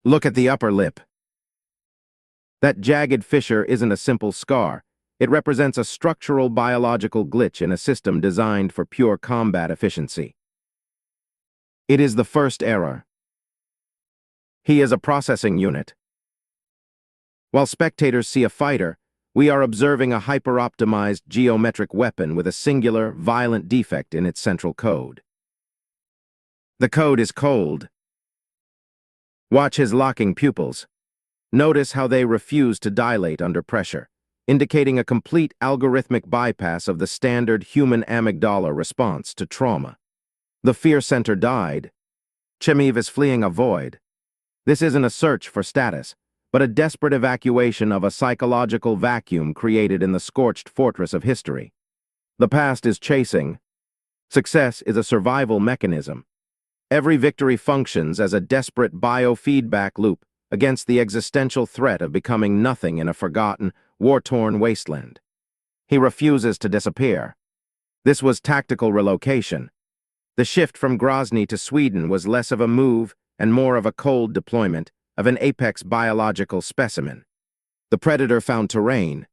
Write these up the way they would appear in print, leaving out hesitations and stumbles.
Look at the upper lip. That jagged fissure isn't a simple scar. It represents a structural biological glitch in a system designed for pure combat efficiency. It is the first error. He is a processing unit. While spectators see a fighter, we are observing a hyper-optimized geometric weapon with a singular, violent defect in its central code. The code is cold. Watch his locking pupils. Notice how they refuse to dilate under pressure, indicating a complete algorithmic bypass of the standard human amygdala response to trauma. The fear center died. Chimaev is fleeing a void. This isn't a search for status, but a desperate evacuation of a psychological vacuum created in the scorched fortress of history. The past is chasing. Success is a survival mechanism. Every victory functions as a desperate biofeedback loop against the existential threat of becoming nothing in a forgotten, war-torn wasteland. He refuses to disappear. This was tactical relocation. The shift from Grozny to Sweden was less of a move and more of a cold deployment of an apex biological specimen. The predator found terrain.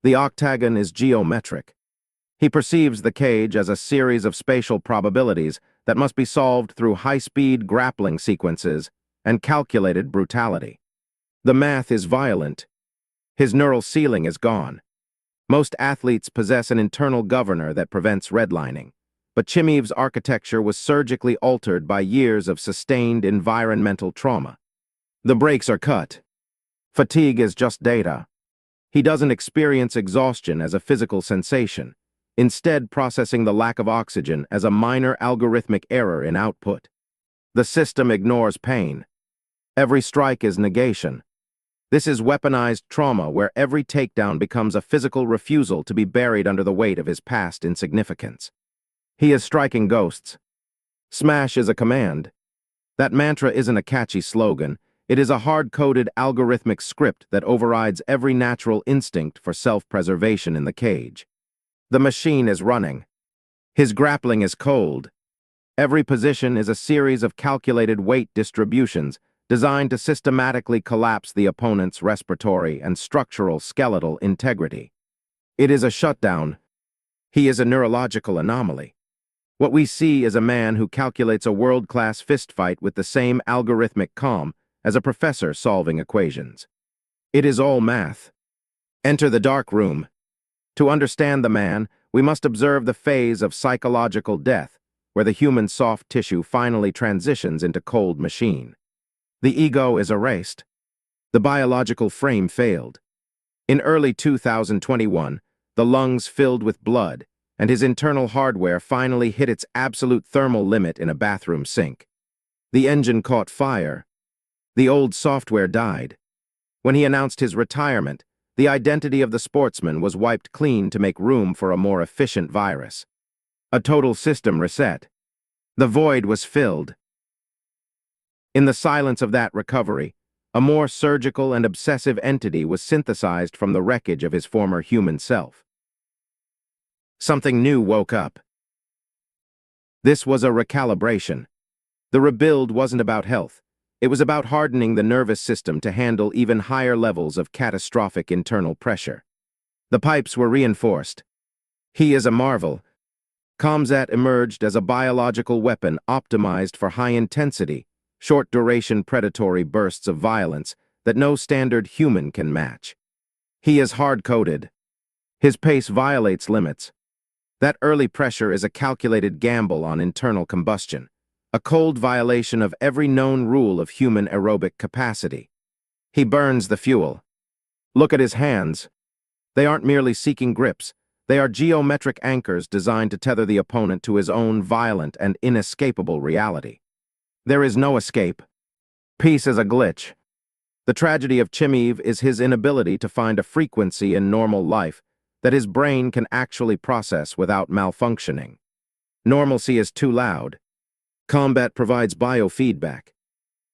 The octagon is geometric. He perceives the cage as a series of spatial probabilities that must be solved through high-speed grappling sequences and calculated brutality. The math is violent. His neural ceiling is gone. Most athletes possess an internal governor that prevents redlining, but Chimaev's architecture was surgically altered by years of sustained environmental trauma. The brakes are cut. Fatigue is just data. He doesn't experience exhaustion as a physical sensation, instead processing the lack of oxygen as a minor algorithmic error in output. The system ignores pain. Every strike is negation. This is weaponized trauma where every takedown becomes a physical refusal to be buried under the weight of his past insignificance. He is striking ghosts. Smash is a command. That mantra isn't a catchy slogan. It is a hard-coded algorithmic script that overrides every natural instinct for self-preservation in the cage. The machine is running. His grappling is cold. Every position is a series of calculated weight distributions designed to systematically collapse the opponent's respiratory and structural skeletal integrity. It is a shutdown. He is a neurological anomaly. What we see is a man who calculates a world-class fistfight with the same algorithmic calm as a professor solving equations. It is all math. Enter the dark room. To understand the man, we must observe the phase of psychological death, where the human soft tissue finally transitions into cold machine. The ego is erased. The biological frame failed. In early 2021, the lungs filled with blood, and his internal hardware finally hit its absolute thermal limit in a bathroom sink. The engine caught fire. The old software died. When he announced his retirement, the identity of the sportsman was wiped clean to make room for a more efficient virus. A total system reset. The void was filled. In the silence of that recovery, a more surgical and obsessive entity was synthesized from the wreckage of his former human self. Something new woke up. This was a recalibration. The rebuild wasn't about health. It was about hardening the nervous system to handle even higher levels of catastrophic internal pressure. The pipes were reinforced. He is a marvel. Khamzat emerged as a biological weapon optimized for high-intensity, short-duration predatory bursts of violence that no standard human can match. He is hard-coded. His pace violates limits. That early pressure is a calculated gamble on internal combustion, a cold violation of every known rule of human aerobic capacity. He burns the fuel. Look at his hands. They aren't merely seeking grips. They are geometric anchors designed to tether the opponent to his own violent and inescapable reality. There is no escape. Peace is a glitch. The tragedy of Chimaev is his inability to find a frequency in normal life that his brain can actually process without malfunctioning. Normalcy is too loud. Combat provides biofeedback.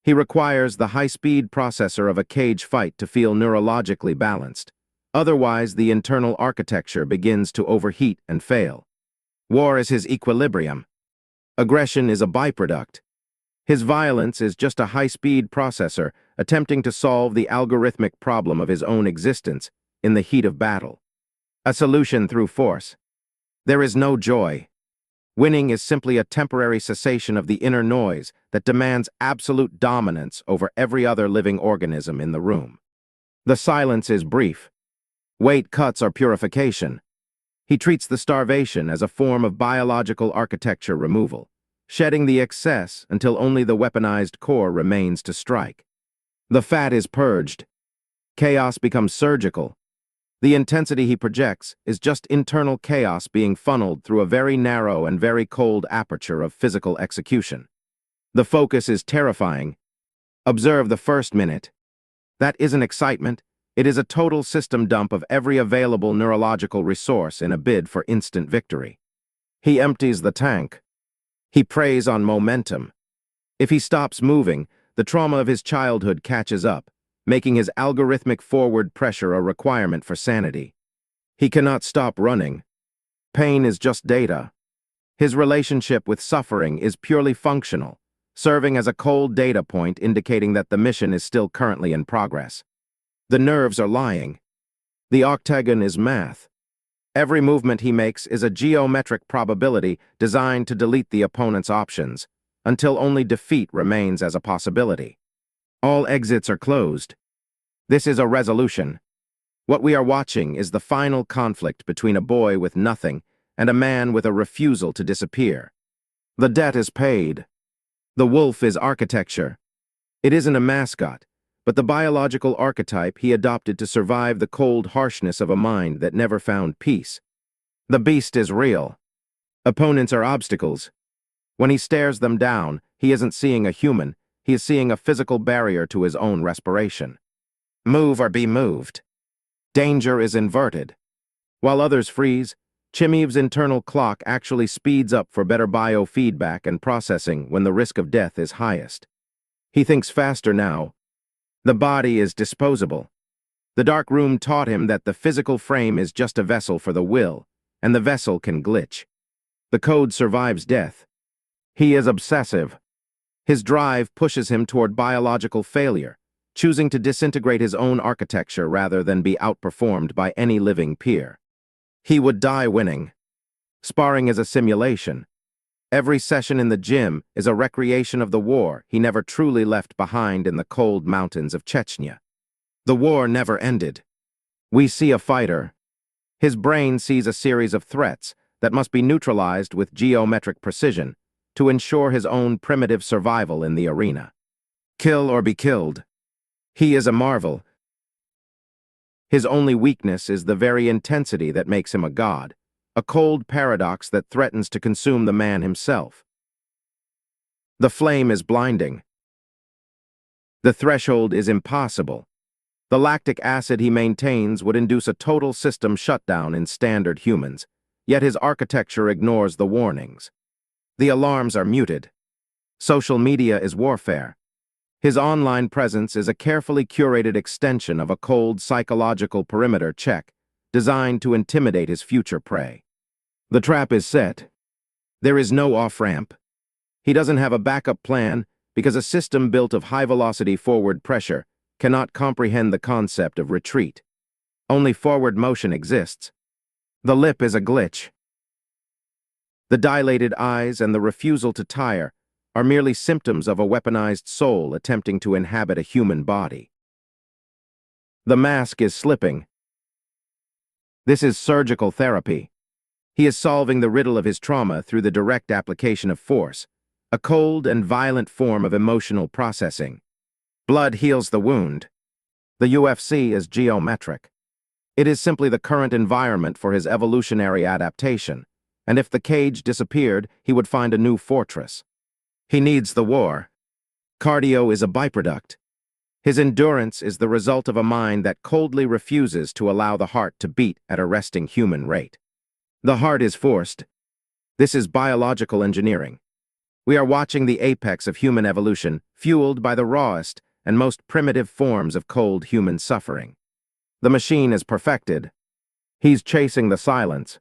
He requires the high-speed processor of a cage fight to feel neurologically balanced. Otherwise, the internal architecture begins to overheat and fail. War is his equilibrium. Aggression is a byproduct. His violence is just a high-speed processor attempting to solve the algorithmic problem of his own existence in the heat of battle. A solution through force. There is no joy. Winning is simply a temporary cessation of the inner noise that demands absolute dominance over every other living organism in the room. The silence is brief. Weight cuts are purification. He treats the starvation as a form of biological architecture removal, shedding the excess until only the weaponized core remains to strike. The fat is purged. Chaos becomes surgical. The intensity he projects is just internal chaos being funneled through a very narrow and very cold aperture of physical execution. The focus is terrifying. Observe the first minute. That isn't excitement. It is a total system dump of every available neurological resource in a bid for instant victory. He empties the tank. He preys on momentum. If he stops moving, the trauma of his childhood catches up, making his algorithmic forward pressure a requirement for sanity. He cannot stop running. Pain is just data. His relationship with suffering is purely functional, serving as a cold data point indicating that the mission is still currently in progress. The nerves are lying. The octagon is math. Every movement he makes is a geometric probability designed to delete the opponent's options, until only defeat remains as a possibility. All exits are closed. This is a resolution. What we are watching is the final conflict between a boy with nothing and a man with a refusal to disappear. The debt is paid. The wolf is architecture. It isn't a mascot, but the biological archetype he adopted to survive the cold harshness of a mind that never found peace. The beast is real. Opponents are obstacles. When he stares them down, he isn't seeing a human, he is seeing a physical barrier to his own respiration. Move or be moved. Danger is inverted. While others freeze, Chimaev's internal clock actually speeds up for better biofeedback and processing when the risk of death is highest. He thinks faster now. The body is disposable. The dark room taught him that the physical frame is just a vessel for the will, and the vessel can glitch. The code survives death. He is obsessive. His drive pushes him toward biological failure, choosing to disintegrate his own architecture rather than be outperformed by any living peer. He would die winning. Sparring is a simulation. Every session in the gym is a recreation of the war he never truly left behind in the cold mountains of Chechnya. The war never ended. We see a fighter. His brain sees a series of threats that must be neutralized with geometric precision to ensure his own primitive survival in the arena. Kill or be killed. He is a marvel. His only weakness is the very intensity that makes him a god, a cold paradox that threatens to consume the man himself. The flame is blinding. The threshold is impossible. The lactic acid he maintains would induce a total system shutdown in standard humans, yet his architecture ignores the warnings. The alarms are muted. Social media is warfare. His online presence is a carefully curated extension of a cold psychological perimeter check designed to intimidate his future prey. The trap is set. There is no off-ramp. He doesn't have a backup plan because a system built of high-velocity forward pressure cannot comprehend the concept of retreat. Only forward motion exists. The lip is a glitch. The dilated eyes and the refusal to tire are merely symptoms of a weaponized soul attempting to inhabit a human body. The mask is slipping. This is surgical therapy. He is solving the riddle of his trauma through the direct application of force, a cold and violent form of emotional processing. Blood heals the wound. The UFC is geometric. It is simply the current environment for his evolutionary adaptation, and if the cage disappeared, he would find a new fortress. He needs the war. Cardio is a byproduct. His endurance is the result of a mind that coldly refuses to allow the heart to beat at a resting human rate. The heart is forced. This is biological engineering. We are watching the apex of human evolution, fueled by the rawest and most primitive forms of cold human suffering. The machine is perfected. He's chasing the silence.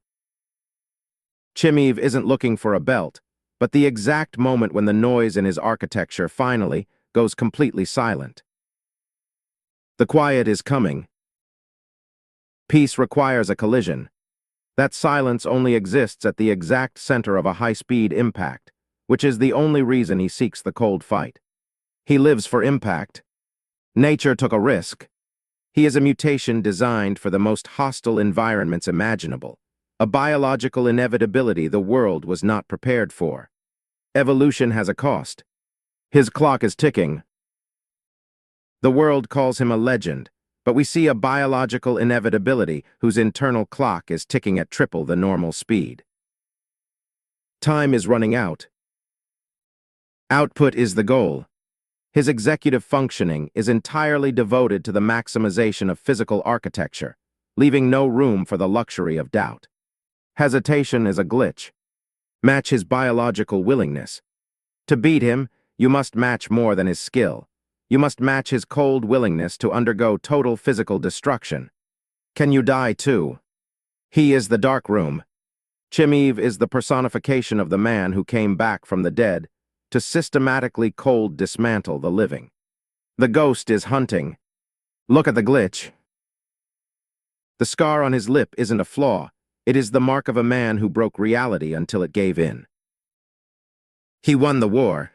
Chimaev isn't looking for a belt, but the exact moment when the noise in his architecture finally goes completely silent. The quiet is coming. Peace requires a collision. That silence only exists at the exact center of a high-speed impact, which is the only reason he seeks the cold fight. He lives for impact. Nature took a risk. He is a mutation designed for the most hostile environments imaginable, a biological inevitability the world was not prepared for. Evolution has a cost. His clock is ticking. The world calls him a legend, but we see a biological inevitability whose internal clock is ticking at triple the normal speed. Time is running out. Output is the goal. His executive functioning is entirely devoted to the maximization of physical architecture, leaving no room for the luxury of doubt. Hesitation is a glitch. Match his biological willingness. To beat him, you must match more than his skill. You must match his cold willingness to undergo total physical destruction. Can you die too? He is the dark room. Chimaev is the personification of the man who came back from the dead to systematically cold dismantle the living. The ghost is hunting. Look at the glitch. The scar on his lip isn't a flaw. It is the mark of a man who broke reality until it gave in. He won the war.